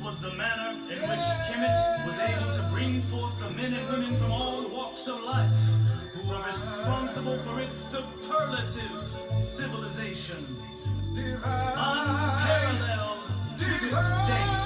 was the manner in which Kemet was able to bring forth the men and women from all walks of life who were responsible for its superlative civilization, unparalleled to this day.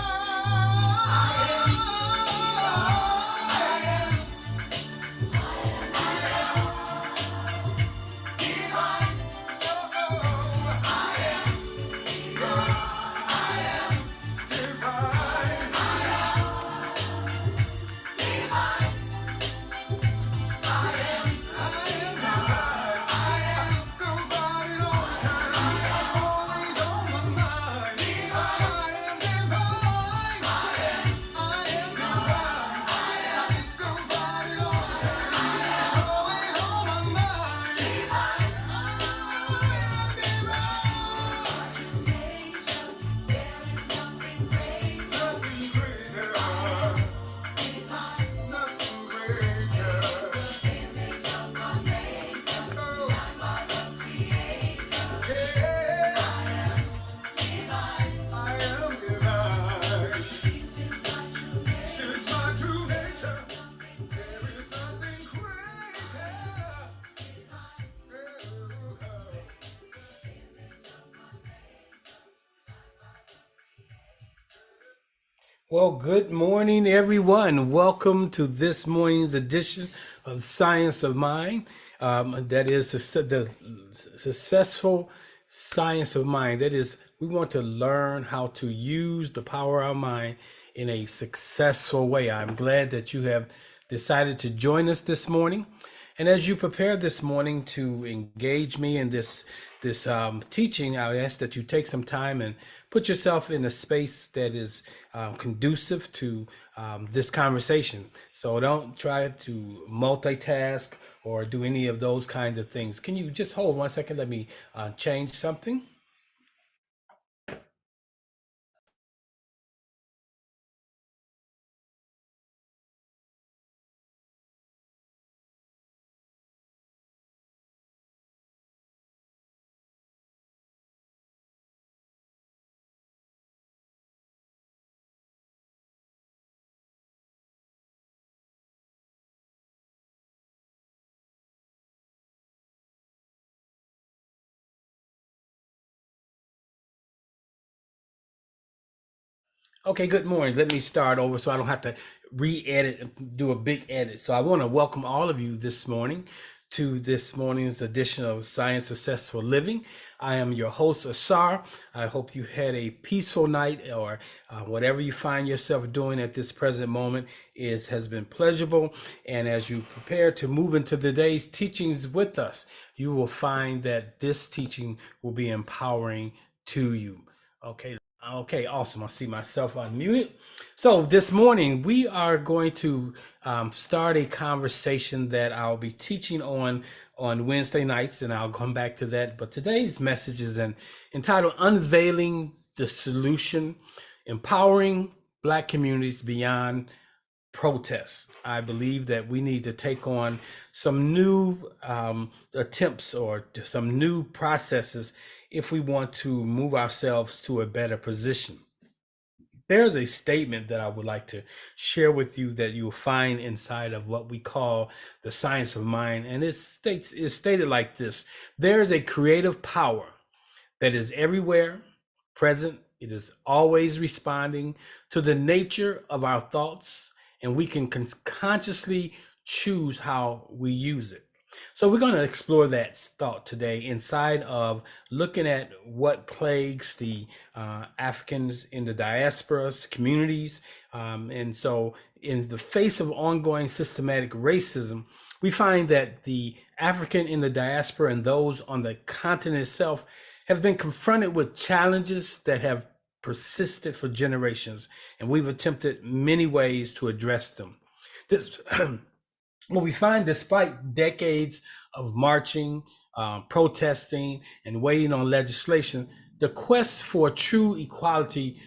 Well, good morning, everyone. Welcome to this morning's edition of Science of Mind. That is the successful science of mind. That is, we want to learn how to use the power of our mind in a successful way. I'm glad that you have decided to join us this morning. And as you prepare this morning to engage me in this teaching, I ask that you take some time and put yourself in a space that is conducive to this conversation. So don't try to multitask or do any of those kinds of things. Can you just hold 1 second? Let me change something. Okay, good morning. Let me start over so I don't have to re-edit and do a big edit. So I want to welcome all of you this morning to this morning's edition of Science Successful Living. I am your host, Asar. I hope you had a peaceful night, or whatever you find yourself doing at this present moment has been pleasurable. And as you prepare to move into the day's teachings with us, you will find that this teaching will be empowering to you. Okay, awesome. I see myself unmuted. So this morning we are going to start a conversation that I'll be teaching on Wednesday nights, and I'll come back to that. But today's message is entitled "Unveiling the Solution: Empowering Black Communities Beyond Protest." I believe that we need to take on some new attempts or some new processes if we want to move ourselves to a better position. There's a statement that I would like to share with you that you'll find inside of what we call the science of mind. And it's stated like this: there is a creative power that is everywhere present. It is always responding to the nature of our thoughts, and we can consciously choose how we use it. So we're going to explore that thought today inside of looking at what plagues the Africans in the diasporas communities. And so in the face of ongoing systematic racism, we find that the African in the diaspora and those on the continent itself have been confronted with challenges that have persisted for generations, and we've attempted many ways to address them. This What we find, despite decades of marching, protesting, and waiting on legislation, the quest for true equality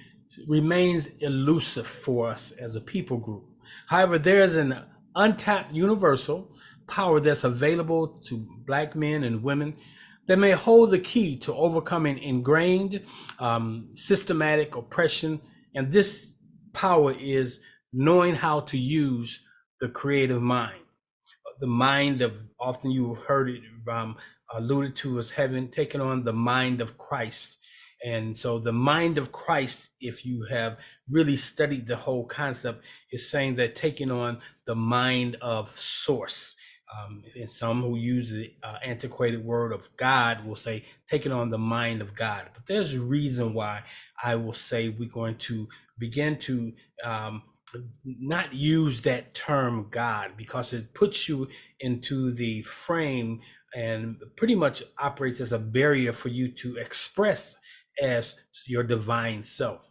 remains elusive for us as a people group. However, there is an untapped universal power that's available to Black men and women that may hold the key to overcoming ingrained systematic oppression. And this power is knowing how to use the creative mind. The mind of, often you've heard it alluded to as having taken on the mind of Christ. And so the mind of Christ, if you have really studied the whole concept, is saying that taking on the mind of source. And some who use the antiquated word of God will say taking on the mind of God. But there's a reason why I will say we're going to begin to not use that term God, because it puts you into the frame and pretty much operates as a barrier for you to express as your divine self.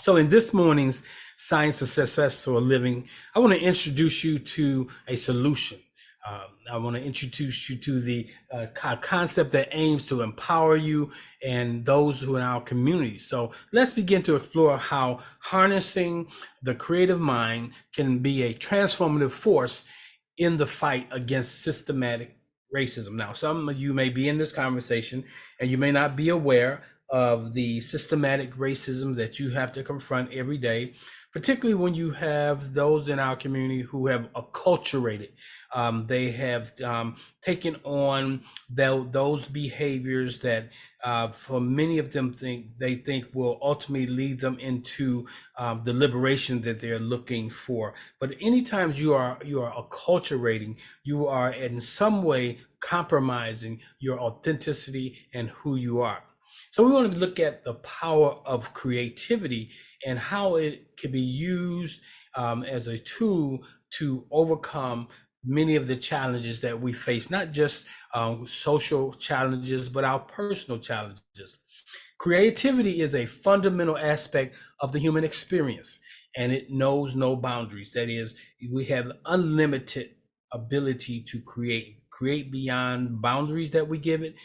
So in this morning's Science of Successful Living, I want to introduce you to a solution. I want to introduce you to the concept that aims to empower you and those who are in our community. So let's begin to explore how harnessing the creative mind can be a transformative force in the fight against systematic racism. Now, some of you may be in this conversation and you may not be aware of the systematic racism that you have to confront every day, particularly when you have those in our community who have acculturated. They have taken on those behaviors that for many of them they think will ultimately lead them into the liberation that they're looking for. But anytime you are acculturating, you are in some way compromising your authenticity and who you are. So we want to look at the power of creativity and how it can be used as a tool to overcome many of the challenges that we face, not just social challenges, but our personal challenges. Creativity is a fundamental aspect of the human experience, and it knows no boundaries. That is, we have unlimited ability to create beyond boundaries that we give it,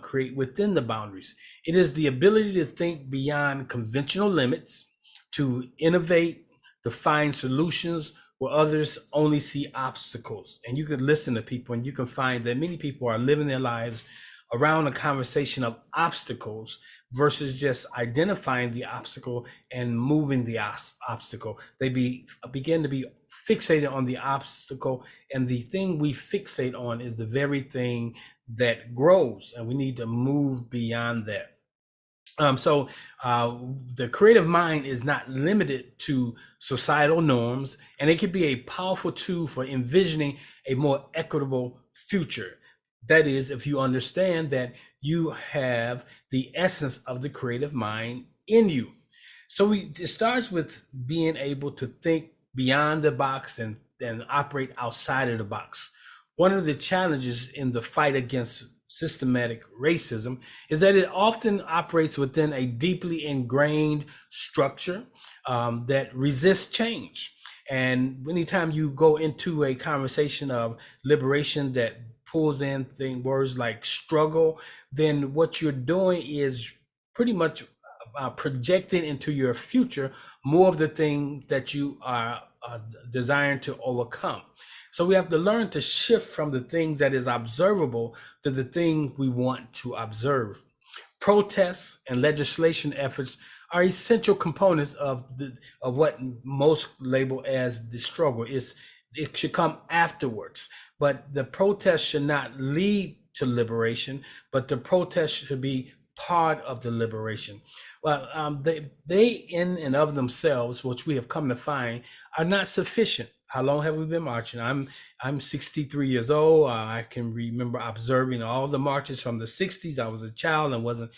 create within the boundaries. It is the ability to think beyond conventional limits, to innovate, to find solutions where others only see obstacles. And you can listen to people and you can find that many people are living their lives around a conversation of obstacles versus just identifying the obstacle and moving the obstacle. They begin to be fixated on the obstacle, and the thing we fixate on is the very thing that grows, and we need to move beyond that. So the creative mind is not limited to societal norms, and it can be a powerful tool for envisioning a more equitable future. That is, if you understand that you have the essence of the creative mind in you. So it starts with being able to think beyond the box and operate outside of the box. One of the challenges in the fight against systematic racism is that it often operates within a deeply ingrained structure that resists change. And anytime you go into a conversation of liberation that pulls in words like struggle, then what you're doing is pretty much projecting into your future more of the thing that you are desiring to overcome. So we have to learn to shift from the thing that is observable to the thing we want to observe. Protests and legislation efforts are essential components of what most label as the struggle. It should come afterwards, but the protest should not lead to liberation, but the protest should be part of the liberation. Well, they in and of themselves, which we have come to find, are not sufficient. How long have we been marching? I'm 63 years old. I can remember observing all the marches from the 60s. I was a child and wasn't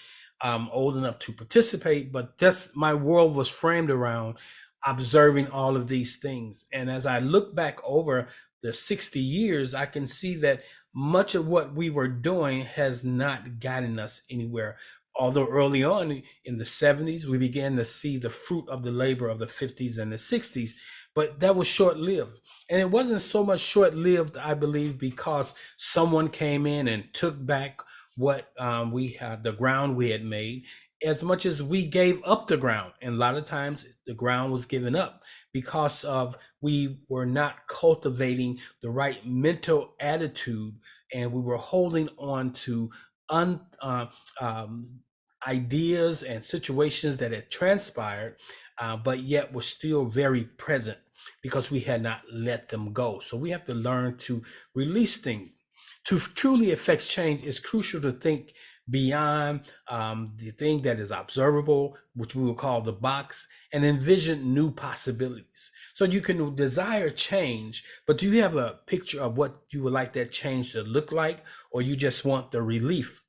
old enough to participate, but my world was framed around observing all of these things. And as I look back over the 60 years, I can see that much of what we were doing has not gotten us anywhere. Although early on in the 70s, we began to see the fruit of the labor of the 50s and the 60s, but that was short-lived. And it wasn't so much short-lived, I believe, because someone came in and took back what we had, the ground we had made, as much as we gave up the ground. And a lot of times the ground was given up because of we were not cultivating the right mental attitude, and we were holding on to ideas and situations that had transpired, but yet were still very present because we had not let them go. So we have to learn to release things. To truly affect change, it's crucial to think beyond the thing that is observable, which we will call the box, and envision new possibilities. So you can desire change, but do you have a picture of what you would like that change to look like, or you just want the relief?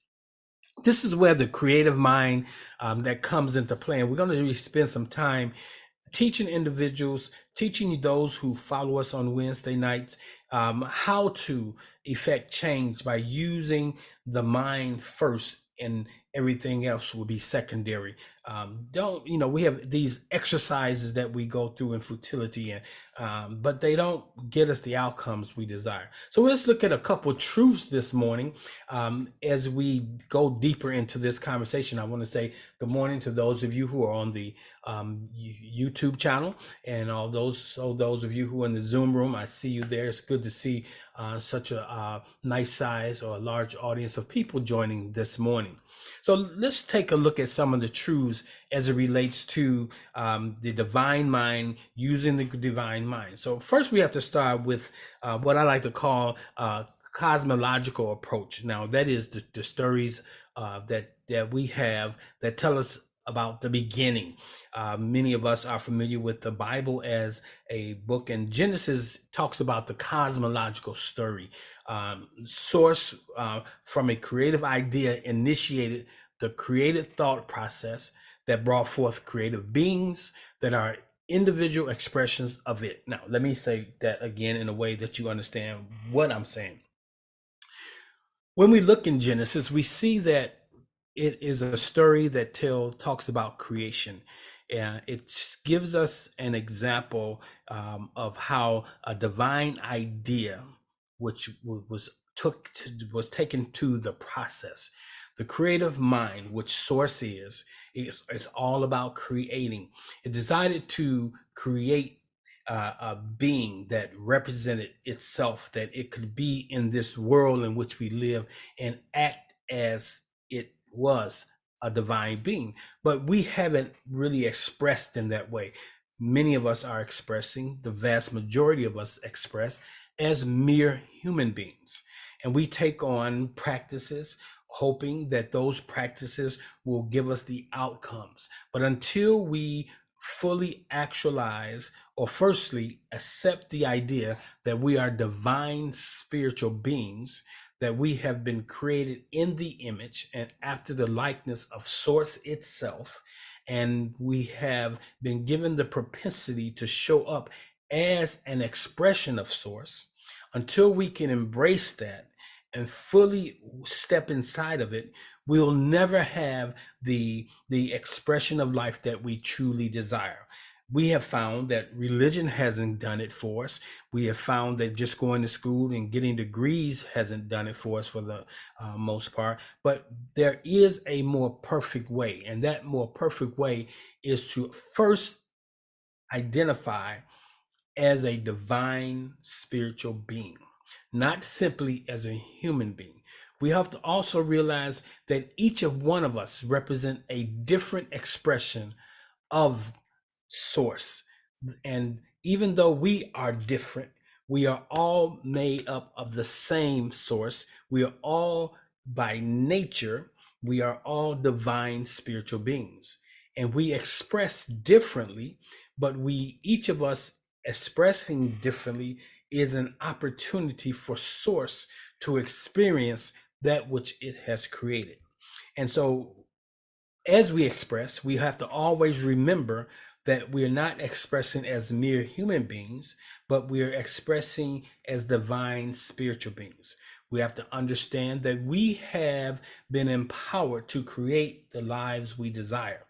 This is where the creative mind that comes into play. And we're going to really spend some time teaching individuals, teaching those who follow us on Wednesday nights, how to effect change by using the mind first, and everything else will be secondary. Don't, we have these exercises that we go through in futility, and but they don't get us the outcomes we desire. So let's look at a couple truths this morning. As we go deeper into this conversation, I want to say good morning to those of you who are on the YouTube channel, and all those of you who are in the Zoom room. I see you there. It's good to see such a nice size or a large audience of people joining this morning. So let's take a look at some of the truths as it relates to the divine mind, using the divine mind. So first we have to start with what I like to call cosmological approach. Now that is the stories that we have that tell us about the beginning. Many of us are familiar with the Bible as a book, and Genesis talks about the cosmological story. Source from a creative idea initiated the creative thought process that brought forth creative beings that are individual expressions of it. Now, let me say that again in a way that you understand what I'm saying. When we look in Genesis, we see that it is a story that talks about creation. And it gives us an example of how a divine idea, which was taken to the process. The creative mind, which source is all about creating. It decided to create a being that represented itself, that it could be in this world in which we live and act as it was a divine being. But we haven't really expressed in that way. Many of us are expressing, the vast majority of us express as mere human beings. And we take on practices hoping that those practices will give us the outcomes. But until we fully actualize, or firstly accept the idea that we are divine spiritual beings, that we have been created in the image and after the likeness of source itself, and we have been given the propensity to show up as an expression of source, until we can embrace that and fully step inside of it, we'll never have the expression of life that we truly desire. We have found that religion hasn't done it for us. We have found that just going to school and getting degrees hasn't done it for us for the most part. But there is a more perfect way, and that more perfect way is to first identify as a divine spiritual being, not simply as a human being. We have to also realize that each of one of us represent a different expression of source. And even though we are different, we are all made up of the same source. We are all, by nature, we are all divine spiritual beings. And we express differently, but each of us expressing differently is an opportunity for source to experience that which it has created. And so as we express, we have to always remember that we are not expressing as mere human beings, but we are expressing as divine spiritual beings. We have to understand that we have been empowered to create the lives we desire.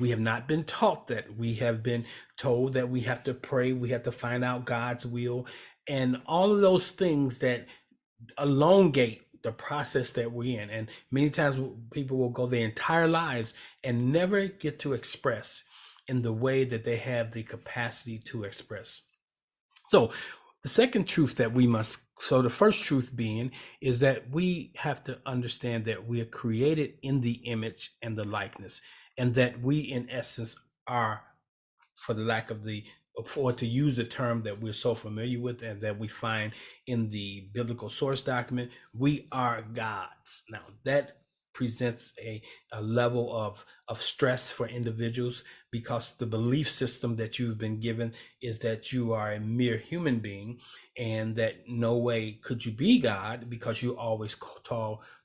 We have not been taught that. We have been told that we have to pray, we have to find out God's will, and all of those things that elongate the process that we're in. And many times people will go their entire lives and never get to express in the way that they have the capacity to express. So The second truth that we must, so the first truth being is that we have to understand that we are created in the image and the likeness, and that we, in essence, are, for the lack of the, for to use the term that we're so familiar with and that we find in the biblical source document, we are gods. Now that presents a level of stress for individuals, because the belief system that you've been given is that you are a mere human being, and that no way could you be God, because you're always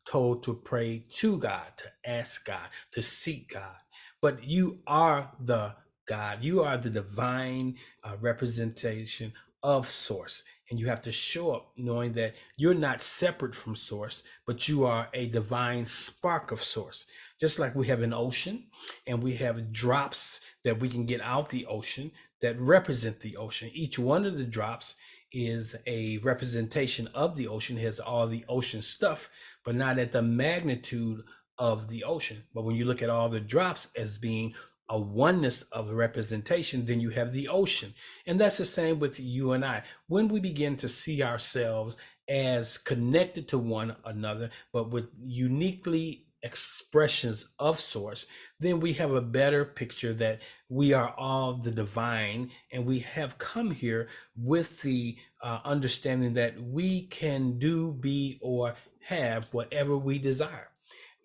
told to pray to God, to ask God, to seek God. But you are the God. You are the divine representation of Source. And you have to show up knowing that you're not separate from Source, but you are a divine spark of Source. Just like we have an ocean and we have drops that we can get out the ocean that represent the ocean. Each one of the drops is a representation of the ocean, has all the ocean stuff, but not at the magnitude of the ocean. But when you look at all the drops as being a oneness of representation, then you have the ocean. And that's the same with you and I. When we begin to see ourselves as connected to one another, but with uniquely expressions of Source, then we have a better picture that we are all the divine, and we have come here with the understanding that we can do, be, or have whatever we desire.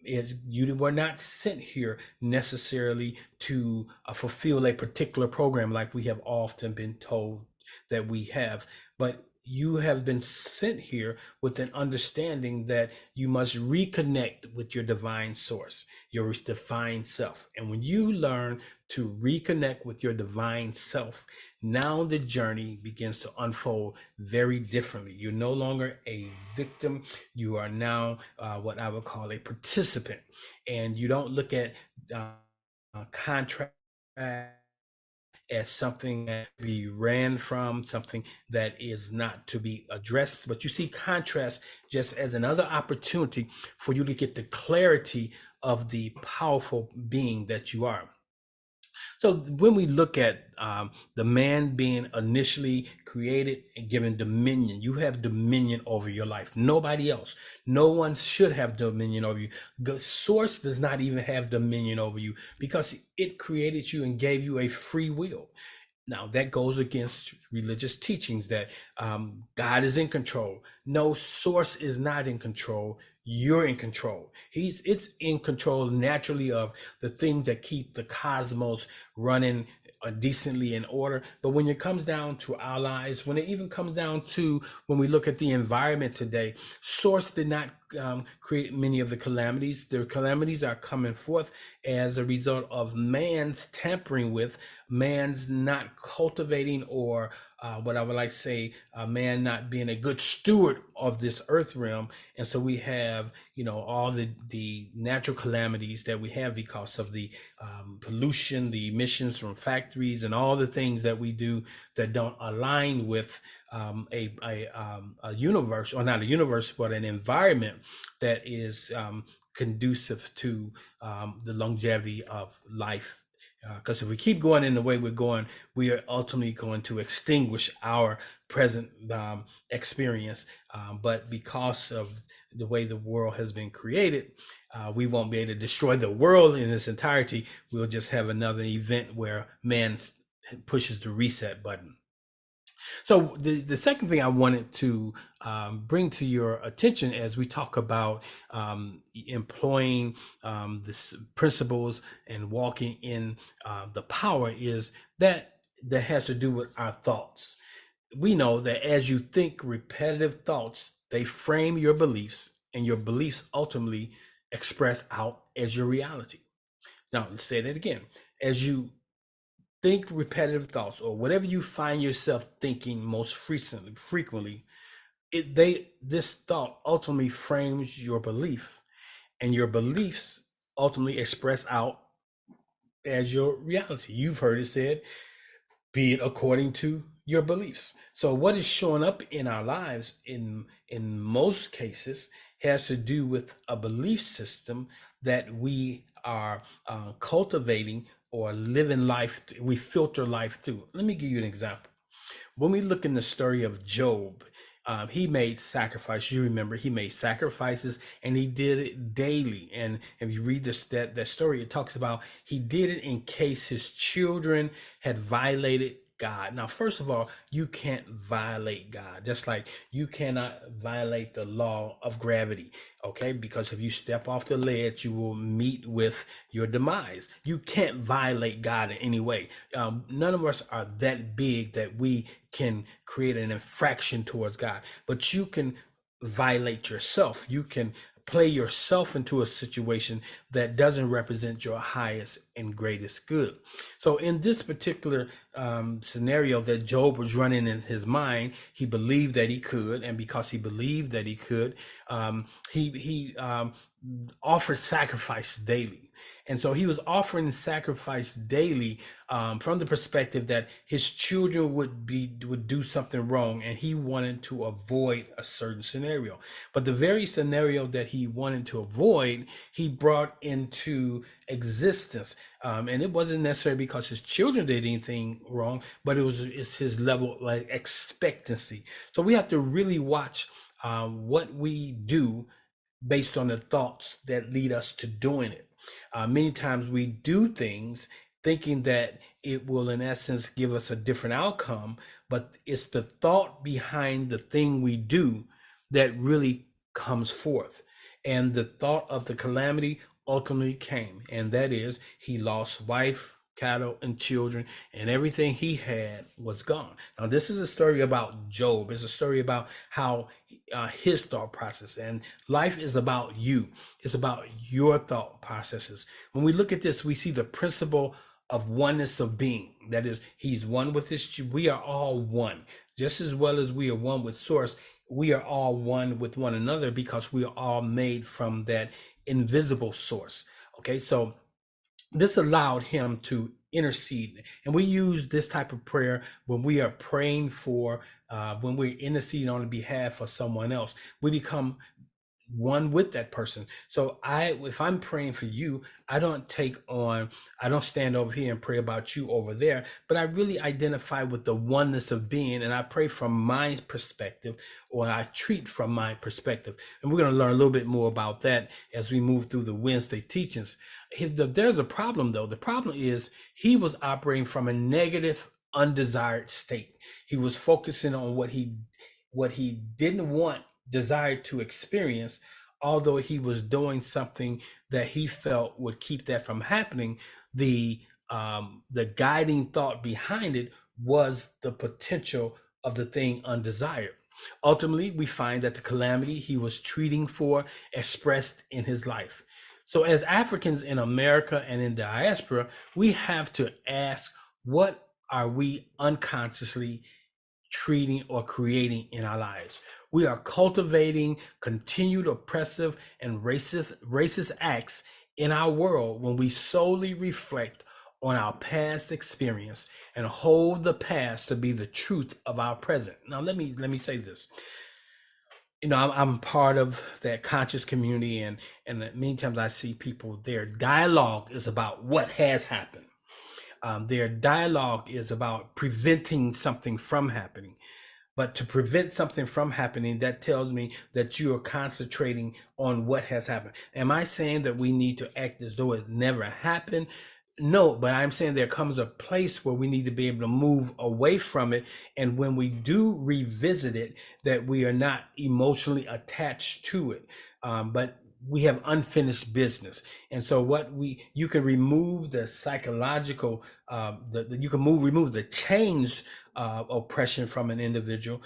Is you were not sent here necessarily to fulfill a particular program like we have often been told that we have, but you have been sent here with an understanding that you must reconnect with your divine source, your divine self. And when you learn to reconnect with your divine self, now the journey begins to unfold very differently. You're no longer a victim. You are now what I would call a participant. And you don't look at contract as something that we ran from, something that is not to be addressed, but you see contrast just as another opportunity for you to get the clarity of the powerful being that you are. So when we look at the man being initially created and given dominion, you have dominion over your life. Nobody else. No one should have dominion over you. The source does not even have dominion over you because it created you and gave you a free will. Now that goes against religious teachings that God is in control. No, source is not in control. You're in control. It's in control naturally of the things that keep the cosmos running decently in order. But when it comes down to our lives, when it even comes down to when we look at the environment today, source did not create many of the calamities. The calamities are coming forth as a result of man's tampering with, man's not cultivating, or what I would like to say, man not being a good steward of this earth realm. And so we have, all the natural calamities that we have because of the pollution, the emissions from factories, and all the things that we do that don't align with a universe, or not a universe, but an environment that is conducive to the longevity of life. Because if we keep going in the way we're going, we are ultimately going to extinguish our present experience. But because of the way the world has been created, we won't be able to destroy the world in its entirety. We'll just have another event where man pushes the reset button. So the second thing I wanted to bring to your attention as we talk about employing the principles and walking in the power is that has to do with our thoughts. We know that as you think repetitive thoughts, they frame your beliefs, and your beliefs ultimately express out as your reality. Now, let's say that again. As you think repetitive thoughts, or whatever you find yourself thinking most frequently, this thought ultimately frames your belief, and your beliefs ultimately express out as your reality. You've heard it said, be it according to your beliefs. So what is showing up in our lives in most cases has to do with a belief system that we are cultivating or living life. We filter life through. Let me give you an example. When we look in the story of Job, he made sacrifices. You remember, he made sacrifices, and he did it daily. And if you read that story, it talks about he did it in case his children had violated God. Now, first of all, you can't violate God, just like you cannot violate the law of gravity, okay? Because if you step off the ledge, you will meet with your demise. You can't violate God in any way. None of us are that big that we can create an infraction towards God, but you can violate yourself. You can play yourself into a situation that doesn't represent your highest and greatest good. So in this particular scenario that Job was running in his mind, he believed that he could, and because he believed that he could, he offered sacrifice daily. And so he was offering sacrifice daily from the perspective that his children would do something wrong, and he wanted to avoid a certain scenario. But the very scenario that he wanted to avoid, he brought into existence, and it wasn't necessarily because his children did anything wrong, but it's his level of like expectancy. So we have to really watch what we do based on the thoughts that lead us to doing it. Many times we do things thinking that it will, in essence, give us a different outcome, but it's the thought behind the thing we do that really comes forth. And the thought of the calamity ultimately came, and that is he lost wife, cattle, and children, and everything he had was gone. Now, this is a story about Job. It's a story about how his thought process, and life is about you. It's about your thought processes. When we look at this, we see the principle of oneness of being. That is, he's one with his, we are all one. Just as well as we are one with source, we are all one with one another because we are all made from that invisible source. Okay, so this allowed him to intercede. And we use this type of prayer when we are praying for, when we're interceding on the behalf of someone else. We become one with that person. So if I'm praying for you, I don't stand over here and pray about you over there, but I really identify with the oneness of being, and I pray from my perspective, or I treat from my perspective. And we're going to learn a little bit more about that as we move through the Wednesday teachings. There's a problem though. The problem is he was operating from a negative, undesired state. He was focusing on what he didn't want, desired to experience, although he was doing something that he felt would keep that from happening. The guiding thought behind it was the potential of the thing undesired. Ultimately, we find that the calamity he was treating for expressed in his life. So as Africans in America and in diaspora, we have to ask, what are we unconsciously treating or creating in our lives? We are cultivating continued oppressive and racist acts in our world when we solely reflect on our past experience and hold the past to be the truth of our present. Now, let me say this. I'm part of that conscious community, and many times I see people, their dialogue is about what has happened. Their dialogue is about preventing something from happening. But to prevent something from happening, that tells me that you are concentrating on what has happened. Am I saying that we need to act as though it never happened? No, but I'm saying there comes a place where we need to be able to move away from it. And when we do revisit it, that we are not emotionally attached to it, but we have unfinished business. And so you can remove the psychological, remove the change oppression from an individual.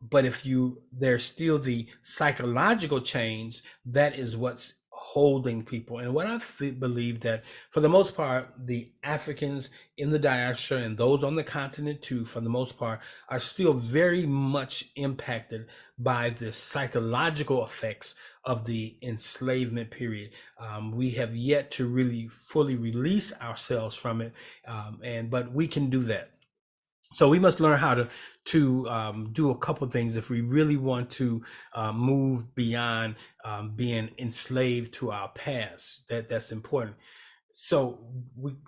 But if there's still the psychological change, that is what's holding people. And what I believe that for the most part, the Africans in the diaspora and those on the continent too, for the most part, are still very much impacted by the psychological effects of the enslavement period. We have yet to really fully release ourselves from it, but we can do that. So we must learn how to do a couple things if we really want to move beyond being enslaved to our past. That's important. So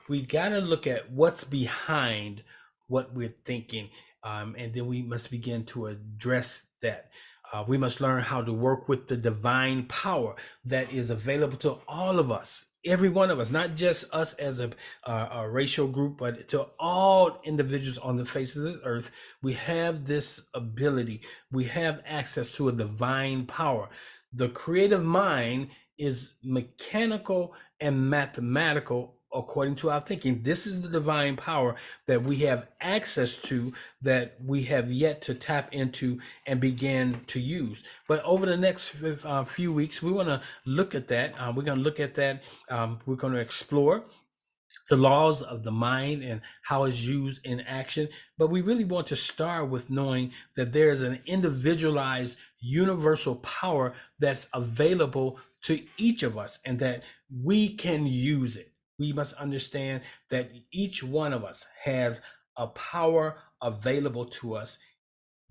we got to look at what's behind what we're thinking, and then we must begin to address that. We must learn how to work with the divine power that is available to all of us, every one of us, not just us as a racial group, but to all individuals on the face of the earth. We have this ability, we have access to a divine power. The creative mind is mechanical and mathematical according to our thinking. This is the divine power that we have access to, that we have yet to tap into and begin to use. But over the next few weeks, we want to look at that. We're going to look at that. We're going to explore the laws of the mind and how it's used in action. But we really want to start with knowing that there is an individualized universal power that's available to each of us and that we can use it. We must understand that each one of us has a power available to us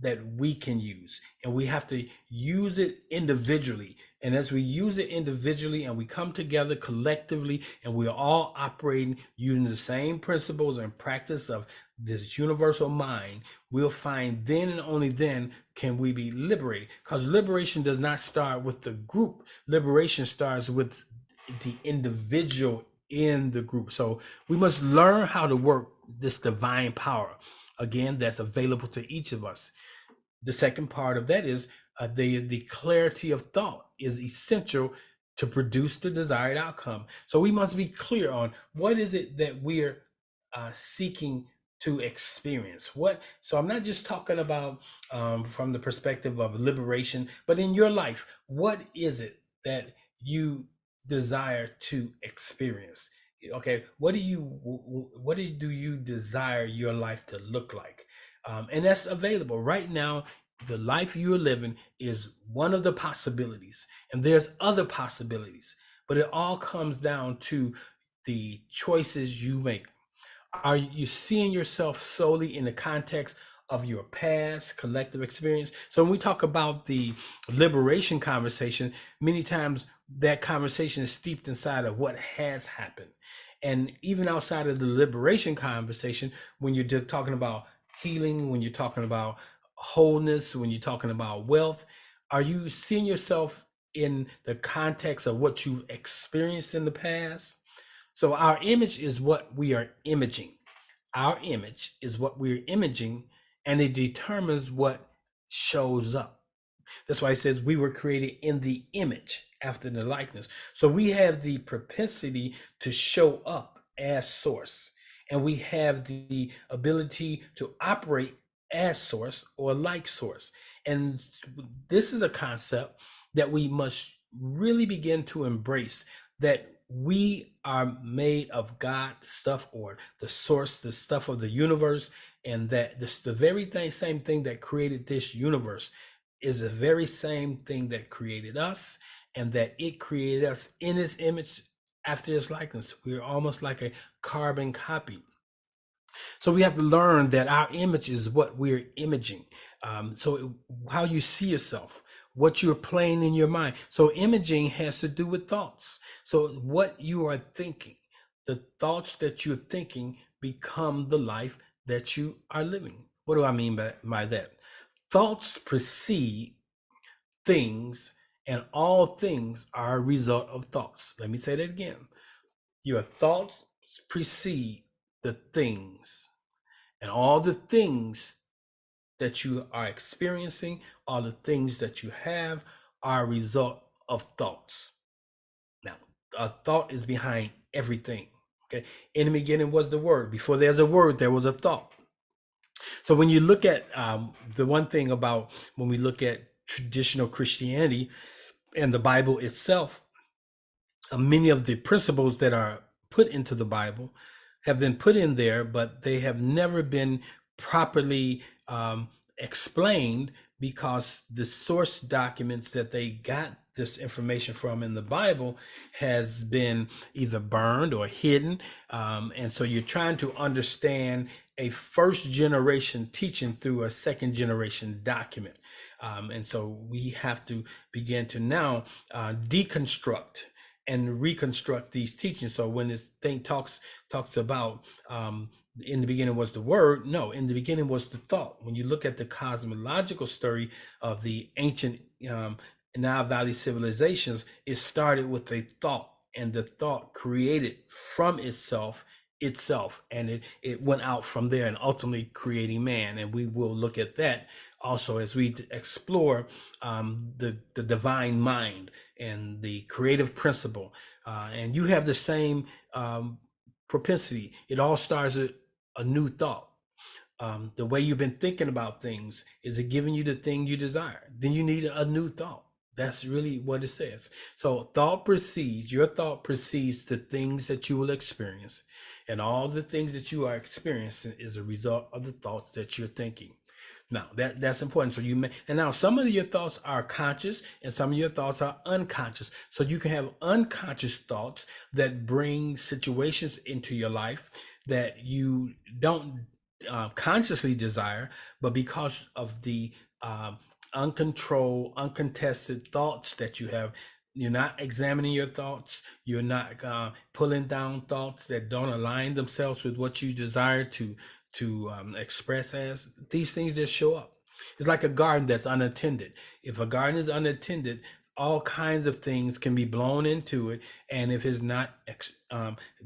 that we can use, and we have to use it individually. And as we use it individually and we come together collectively and we're all operating using the same principles and practice of this universal mind, we'll find then and only then can we be liberated, because liberation does not start with the group. Liberation starts with the individual in the group. So we must learn how to work this divine power, again, that's available to each of us. The second part of that is the clarity of thought is essential to produce the desired outcome. So we must be clear on what is it that we're seeking to experience. So I'm not just talking about from the perspective of liberation, but in your life, what is it that you desire to experience? Okay, what do you desire your life to look like? And that's available right now. The life you are living is one of the possibilities, and there's other possibilities, but it all comes down to the choices you make. Are you seeing yourself solely in the context of your past collective experience? So when we talk about the liberation conversation, many times that conversation is steeped inside of what has happened. And even outside of the liberation conversation, when you're talking about healing, when you're talking about wholeness, when you're talking about wealth, are you seeing yourself in the context of what you've experienced in the past? So our image is what we are imaging. Our image is what we're imaging, and it determines what shows up. That's why it says we were created in the image after the likeness. So we have the propensity to show up as source, and we have the ability to operate as source or like source. And this is a concept that we must really begin to embrace, that we are made of God's stuff, or the source, the stuff of the universe, and that this the very same thing that created this universe is the very same thing that created us, and that it created us in its image after its likeness. We're almost like a carbon copy. So we have to learn that our image is what we're imaging. So how you see yourself, what you're playing in your mind. So imaging has to do with thoughts. So what you are thinking, the thoughts that you're thinking become the life that you are living. What do I mean by that? Thoughts precede things, and all things are a result of thoughts. Let me say that again. Your thoughts precede the things, and all the things that you are experiencing, all the things that you have, are a result of thoughts. Now, a thought is behind everything. Okay, in the beginning was the word. Before there's a word, there was a thought. So when you look at the one thing about when we look at traditional Christianity and the Bible itself, many of the principles that are put into the Bible have been put in there, but they have never been properly explained, because the source documents that they got this information from in the Bible has been either burned or hidden. And so you're trying to understand a first generation teaching through a second generation document. And so we have to begin to now deconstruct and reconstruct these teachings. So when this thing talks about in the beginning was the word. No, in the beginning was the thought. When you look at the cosmological story of the ancient Nile Valley civilizations, it started with a thought, and the thought created from itself, and it went out from there and ultimately creating man. And we will look at that also as we explore the divine mind and the creative principle. And you have the same propensity. It all starts with a new thought. The way you've been thinking about things, is it giving you the thing you desire? Then you need a new thought. That's really what it says. So your thought precedes the things that you will experience. And all the things that you are experiencing is a result of the thoughts that you're thinking. Now that's important. So and now some of your thoughts are conscious and some of your thoughts are unconscious. So you can have unconscious thoughts that bring situations into your life that you don't consciously desire, but because of the uncontrolled, uncontested thoughts that you have, you're not examining your thoughts. You're not pulling down thoughts that don't align themselves with what you desire to express as. These things just show up. It's like a garden that's unattended. If a garden is unattended, all kinds of things can be blown into it, and if it's not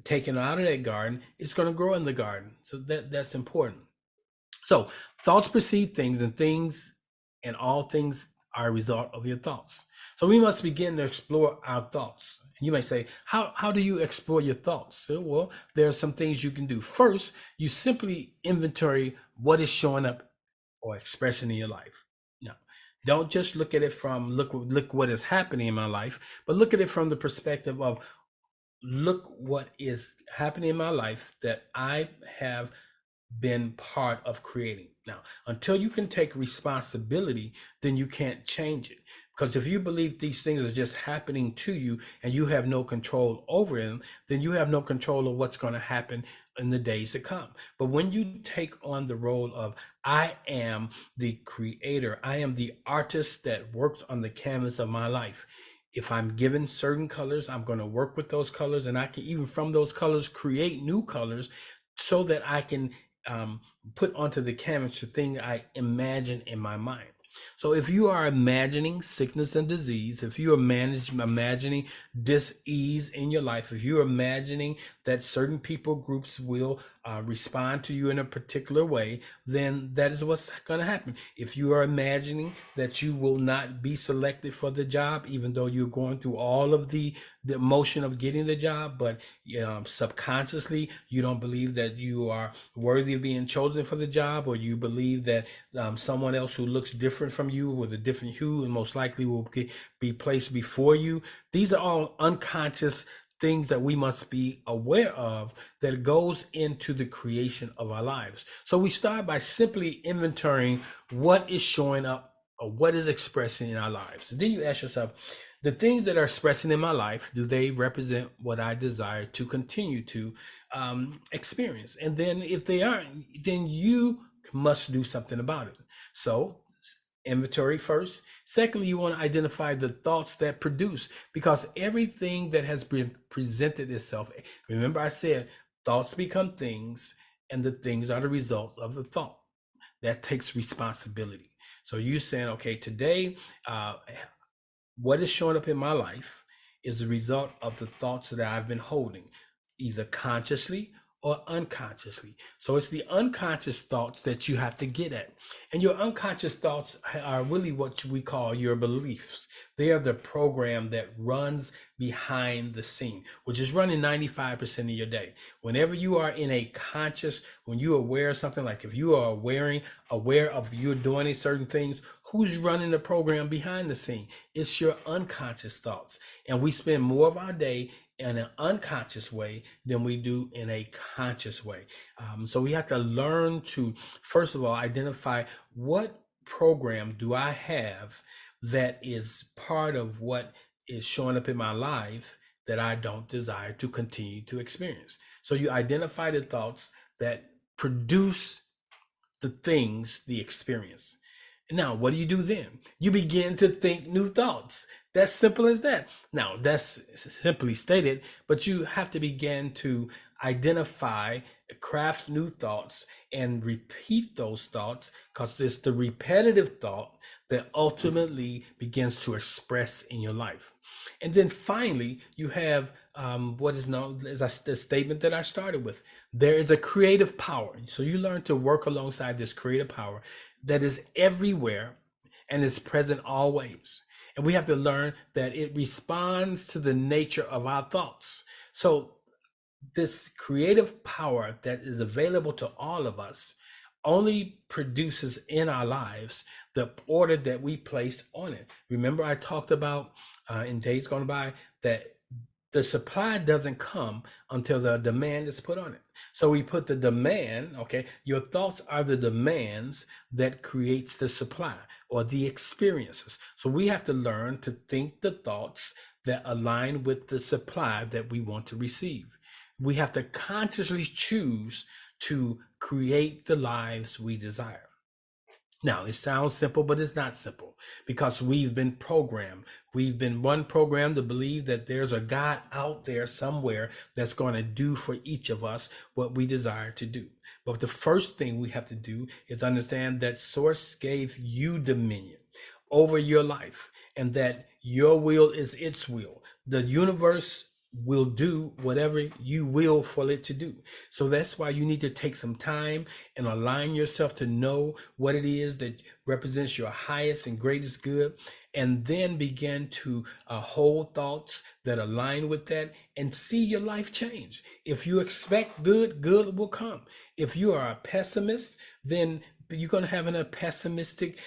taken out of that garden, it's going to grow in the garden. So that's important. So thoughts precede things, and all things are a result of your thoughts. So we must begin to explore our thoughts. And you may say, how do you explore your thoughts? So, well, there are some things you can do. First, you simply inventory what is showing up or expressing in your life. Now, don't just look at it from look what is happening in my life, but look at it from the perspective of look what is happening in my life that I have been part of creating. Now, until you can take responsibility, then you can't change it. Because if you believe these things are just happening to you and you have no control over them, then you have no control of what's going to happen in the days to come. But when you take on the role of, I am the creator, I am the artist that works on the canvas of my life. If I'm given certain colors, I'm going to work with those colors, and I can even from those colors create new colors so that I can put onto the canvas the thing I imagine in my mind. So if you are imagining sickness and disease, if you are imagining dis-ease in your life, if you're imagining that certain people groups will respond to you in a particular way, then that is what's going to happen. If you are imagining that you will not be selected for the job, even though you're going through all of the emotion of getting the job, but subconsciously you don't believe that you are worthy of being chosen for the job, or you believe that someone else who looks different from you with a different hue and most likely will be placed before you. These are all unconscious things that we must be aware of that goes into the creation of our lives. So we start by simply inventorying what is showing up or what is expressing in our lives. And then you ask yourself, the things that are expressing in my life, do they represent what I desire to continue to experience? And then if they aren't, then you must do something about it. So inventory first. Secondly, you want to identify the thoughts that produce, because everything that has been presented itself, remember I said thoughts become things and the things are the result of the thought. That takes responsibility. So you saying, okay, today, what is showing up in my life is the result of the thoughts that I've been holding, either consciously or unconsciously. So it's the unconscious thoughts that you have to get at. And your unconscious thoughts are really what we call your beliefs. They are the program that runs behind the scene, which is running 95% of your day. Whenever you are in a conscious, when you're aware of something, like if you are aware of you're doing certain things, who's running the program behind the scene? It's your unconscious thoughts. And we spend more of our day in an unconscious way than we do in a conscious way. So we have to learn to, first of all, identify what program do I have that is part of what is showing up in my life that I don't desire to continue to experience. So you identify the thoughts that produce the things, the experience. Now, what do you do then? You begin to think new thoughts. That's simple as that. Now, that's simply stated, but you have to begin to identify, craft new thoughts, and repeat those thoughts, because it's the repetitive thought that ultimately begins to express in your life. And then finally, you have what is known as the statement that I started with. There is a creative power. So you learn to work alongside this creative power that is everywhere and is present always. And we have to learn that it responds to the nature of our thoughts. So this creative power that is available to all of us only produces in our lives the order that we place on it. Remember, I talked about in days gone by that the supply doesn't come until the demand is put on it. So we put the demand, okay, your thoughts are the demands that creates the supply or the experiences. So we have to learn to think the thoughts that align with the supply that we want to receive. We have to consciously choose to create the lives we desire. Now, it sounds simple, but it's not simple, because we've been programmed. We've been programmed to believe that there's a God out there somewhere that's going to do for each of us what we desire to do. But the first thing we have to do is understand that Source gave you dominion over your life, and that your will is its will. The universe will do whatever you will for it to do. So that's why you need to take some time and align yourself to know what it is that represents your highest and greatest good, and then begin to hold thoughts that align with that and see your life change. If you expect good, good will come. If you are a pessimist, then you're going to have a pessimistic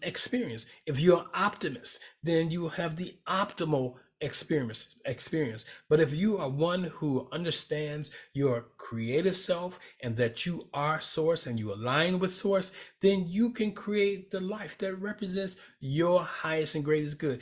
experience. If you're an optimist, then you will have the optimal experience. But if you are one who understands your creative self and that you are Source and you align with Source, then you can create the life that represents your highest and greatest good,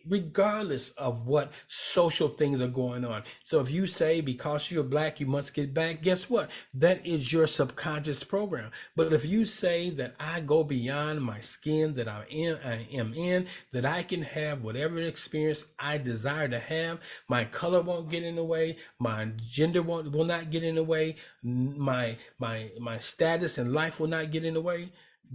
regardless of what social things are going on. So if you say because you're Black you must get back, guess what? That is your subconscious program. But if you say that I go beyond my skin that I am in, that I can have whatever experience I desire to have, my color won't get in the way, my gender will not get in the way, my status in life will not get in the way.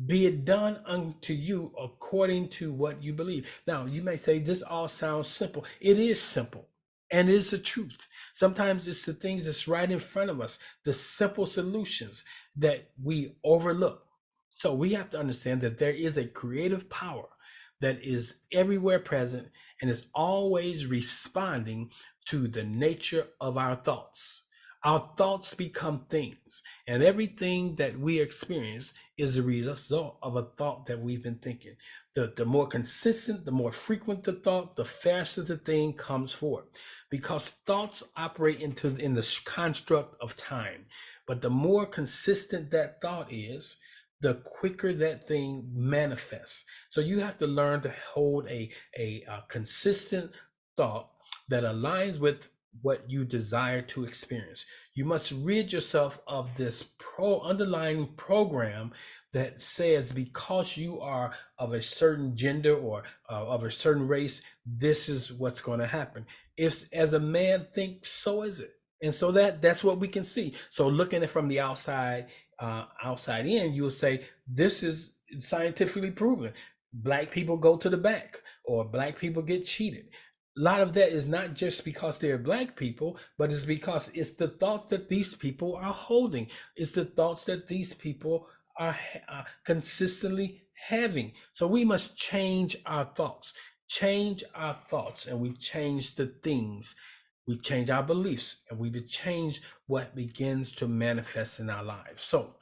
Be it done unto you according to what you believe. Now, you may say this all sounds simple. It is simple, and it is the truth. Sometimes it's the things that's right in front of us, the simple solutions that we overlook. So we have to understand that there is a creative power that is everywhere present and is always responding to the nature of our thoughts. Our thoughts become things, and everything that we experience is a result of a thought that we've been thinking. The more consistent, the more frequent the thought, the faster the thing comes forth, because thoughts operate in the construct of time. But the more consistent that thought is, the quicker that thing manifests. So you have to learn to hold a consistent thought that aligns with what you desire to experience. You must rid yourself of this underlying program that says because you are of a certain gender or of a certain race, this is what's going to happen. If as a man thinks, so is it. And so that's what we can see. So looking at it from the outside in, you'll say this is scientifically proven. Black people go to the bank, or Black people get cheated. A lot of that is not just because they're Black people, but it's because it's the thoughts that these people are holding. It's the thoughts that these people are consistently having. So we must change our thoughts, and we change the things. We change our beliefs, and we change what begins to manifest in our lives. So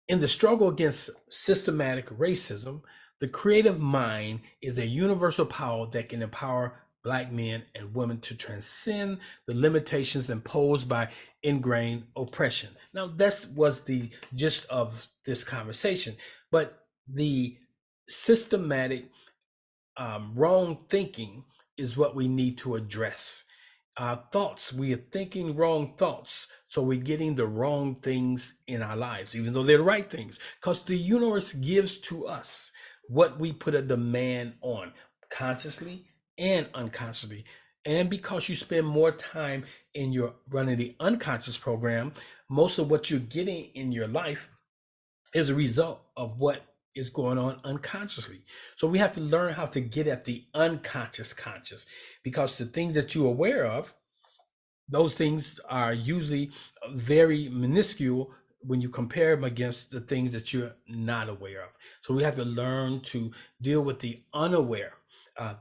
in the struggle against systematic racism, the creative mind is a universal power that can empower Black men and women to transcend the limitations imposed by ingrained oppression. Now, that was the gist of this conversation, but the systematic wrong thinking is what we need to address. Our thoughts, we are thinking wrong thoughts, so we're getting the wrong things in our lives, even though they're the right things, because the universe gives to us what we put a demand on, consciously and unconsciously. And because you spend more time in your running the unconscious program, most of what you're getting in your life is a result of what is going on unconsciously. So we have to learn how to get at the unconscious conscious, because the things that you're aware of, those things are usually very minuscule when you compare them against the things that you're not aware of. So we have to learn to deal with the unaware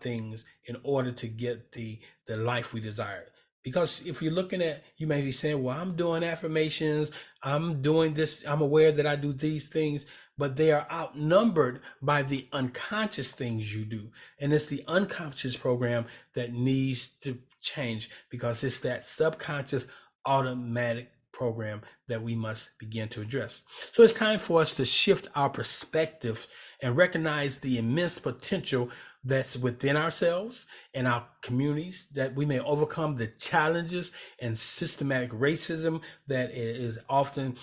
things in order to get the life we desire. Because if you're looking at, you may be saying, well, I'm doing affirmations, I'm doing this, I'm aware that I do these things, but they are outnumbered by the unconscious things you do. And it's the unconscious program that needs to change, because it's that subconscious automatic program that we must begin to address. So it's time for us to shift our perspective and recognize the immense potential that's within ourselves and our communities, that we may overcome the challenges and systematic racism that is often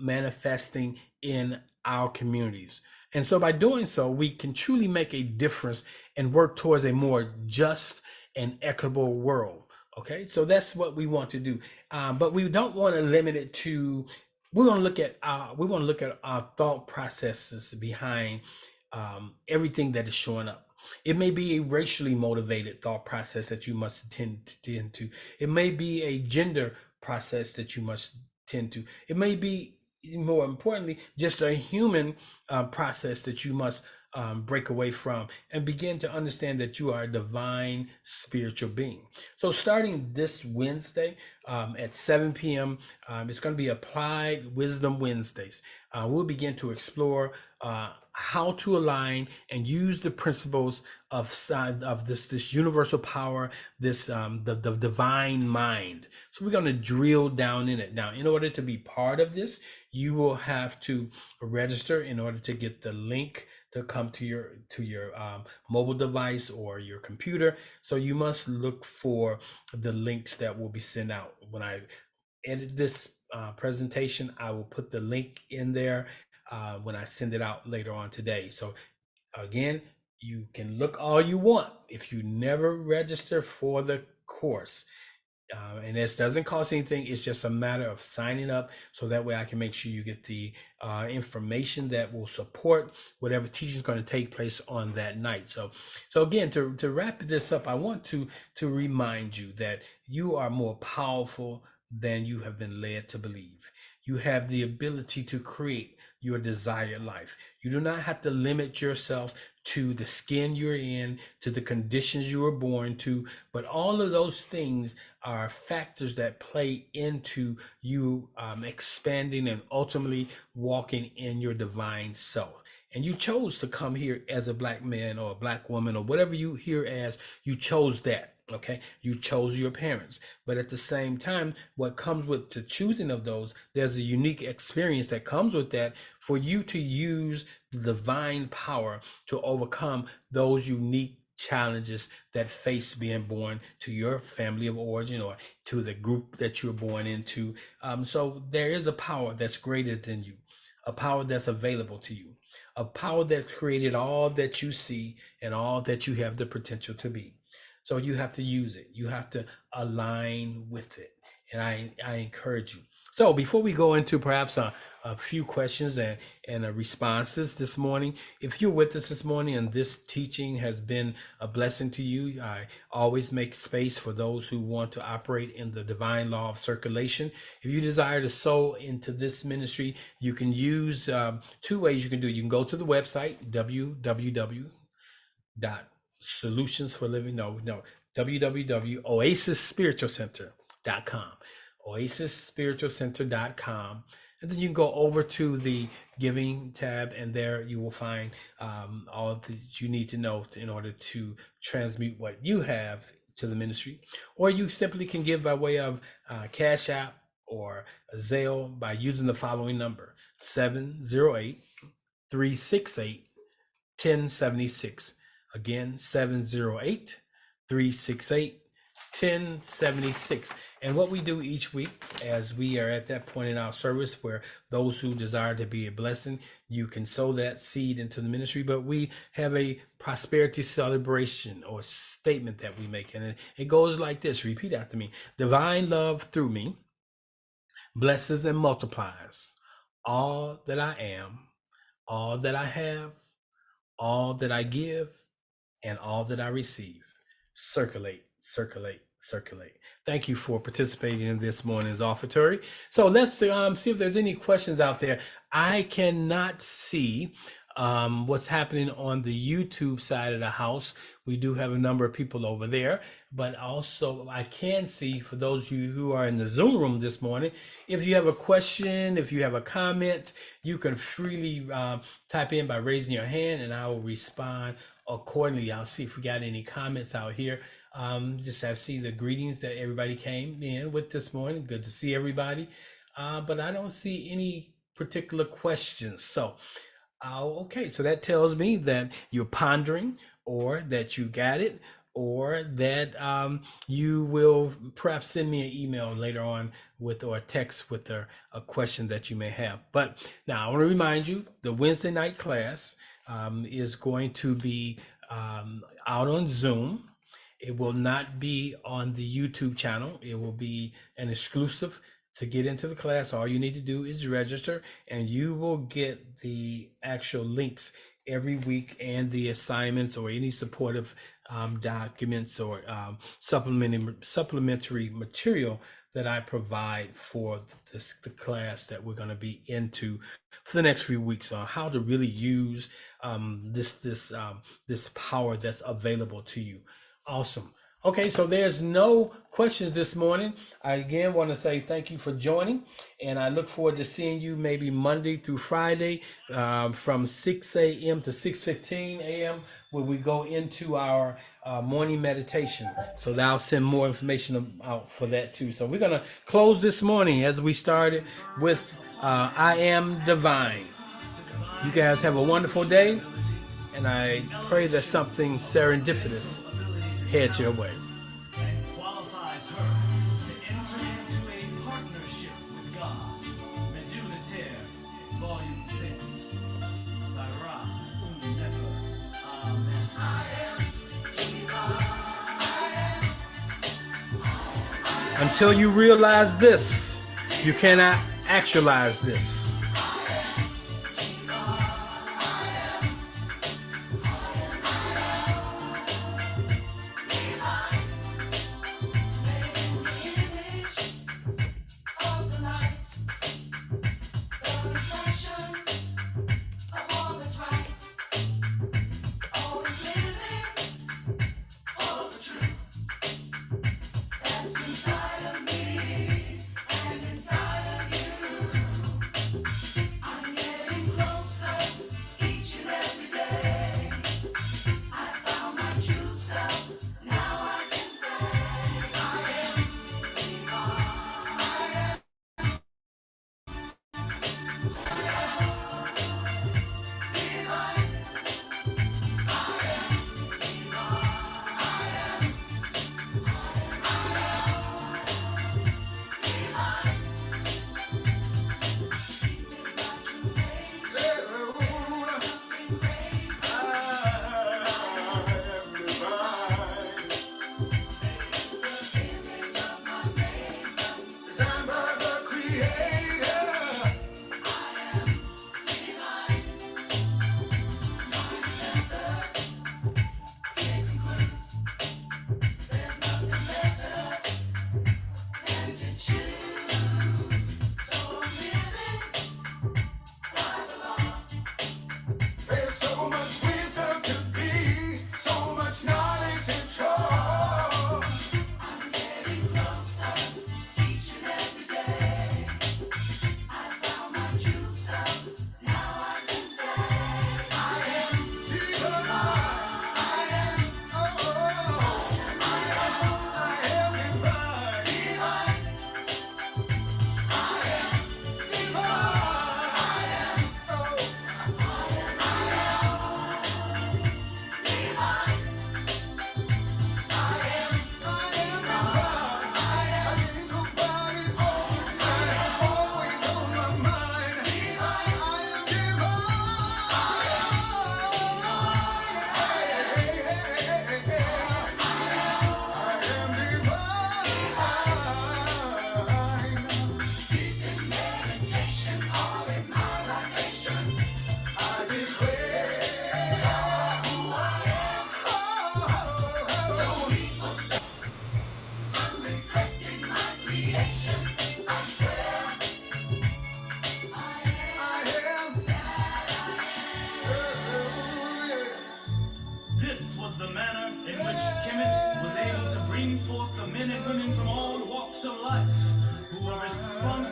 manifesting in our communities. And so by doing so, we can truly make a difference and work towards a more just and equitable world. Okay, so that's what we want to do, but we don't want to limit it to. We want to look at our thought processes behind everything that is showing up. It may be a racially motivated thought process that you must tend to. It may be a gender process that you must tend to. It may be, more importantly, just a human process that you must break away from and begin to understand that you are a divine spiritual being. So starting this Wednesday at 7 p.m., it's going to be Applied Wisdom Wednesdays. We'll begin to explore how to align and use the principles of this universal power, this the divine mind. So we're going to drill down in it. Now, in order to be part of this, you will have to register in order to get the link to come to your mobile device or your computer. So you must look for the links that will be sent out. When I edit this presentation, I will put the link in there when I send it out later on today. So again, you can look all you want. If you never register for the course, and this doesn't cost anything, it's just a matter of signing up, so that way I can make sure you get the information that will support whatever teaching is going to take place on that night. So again, to wrap this up, I want to remind you that you are more powerful than you have been led to believe. You have the ability to create your desired life. You do not have to limit yourself to the skin you're in, to the conditions you were born to, but all of those things are factors that play into you expanding and ultimately walking in your divine self. And you chose to come here as a Black man or a Black woman or whatever you here as. You chose that. Okay, you chose your parents, but at the same time, what comes with the choosing of those, there's a unique experience that comes with that for you to use the divine power to overcome those unique challenges that face being born to your family of origin or to the group that you're born into. So there is a power that's greater than you, a power that's available to you, a power that created all that you see and all that you have the potential to be. So you have to use it. You have to align with it. And I encourage you. So before we go into perhaps a few questions and responses this morning, if you're with us this morning and this teaching has been a blessing to you, I always make space for those who want to operate in the divine law of circulation. If you desire to sow into this ministry, you can use two ways you can do it. You can go to the website, www.oasisspiritualcenter.com, oasisspiritualcenter.com, and then you can go over to the giving tab, and there you will find all that you need to know in order to transmute what you have to the ministry. Or you simply can give by way of Cash App or Zelle by using the following number: 708-368-1076. Again, 708-368-1076. 1076. And what we do each week, as we are at that point in our service where those who desire to be a blessing, you can sow that seed into the ministry. But we have a prosperity celebration or statement that we make. And it goes like this. Repeat after me. Divine love through me blesses and multiplies all that I am, all that I have, all that I give, and all that I receive. Circulate, circulate, circulate. Thank you for participating in this morning's offertory. So let's see if there's any questions out there. I cannot see what's happening on the YouTube side of the house. We do have a number of people over there, but also I can see for those of you who are in the Zoom room this morning, if you have a question, if you have a comment, you can freely type in by raising your hand and I will respond accordingly. I'll see if we got any comments out here. Just have see the greetings that everybody came in with this morning. Good to see everybody. But I don't see any particular questions. So, okay. So that tells me that you're pondering or that you got it or that you will perhaps send me an email later on with or a text with a question that you may have. But now I want to remind you the Wednesday night class is going to be out on Zoom. It will not be on the YouTube channel. It will be an exclusive. To get into the class, all you need to do is register and you will get the actual links every week and the assignments or any supportive documents or supplementary material that I provide for the class that we're going to be into for the next few weeks on how to really use this power that's available to you. Awesome. Okay, so there's no questions this morning. I again want to say thank you for joining, and I look forward to seeing you maybe Monday through Friday from 6 a.m. to 6:15 a.m. where we go into our morning meditation. So I'll send more information out for that too. So we're going to close this morning as we started with I Am Divine. You guys have a wonderful day, and I pray that something serendipitous heads your way. And qualifies her to enter into a partnership with God. Meduna Ter, Volume 6, by Ra Nefer. Amen. Until you realize this, you cannot actualize this.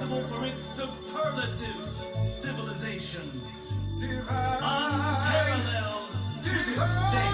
responsible for its superlative civilization, divine, unparalleled to this day.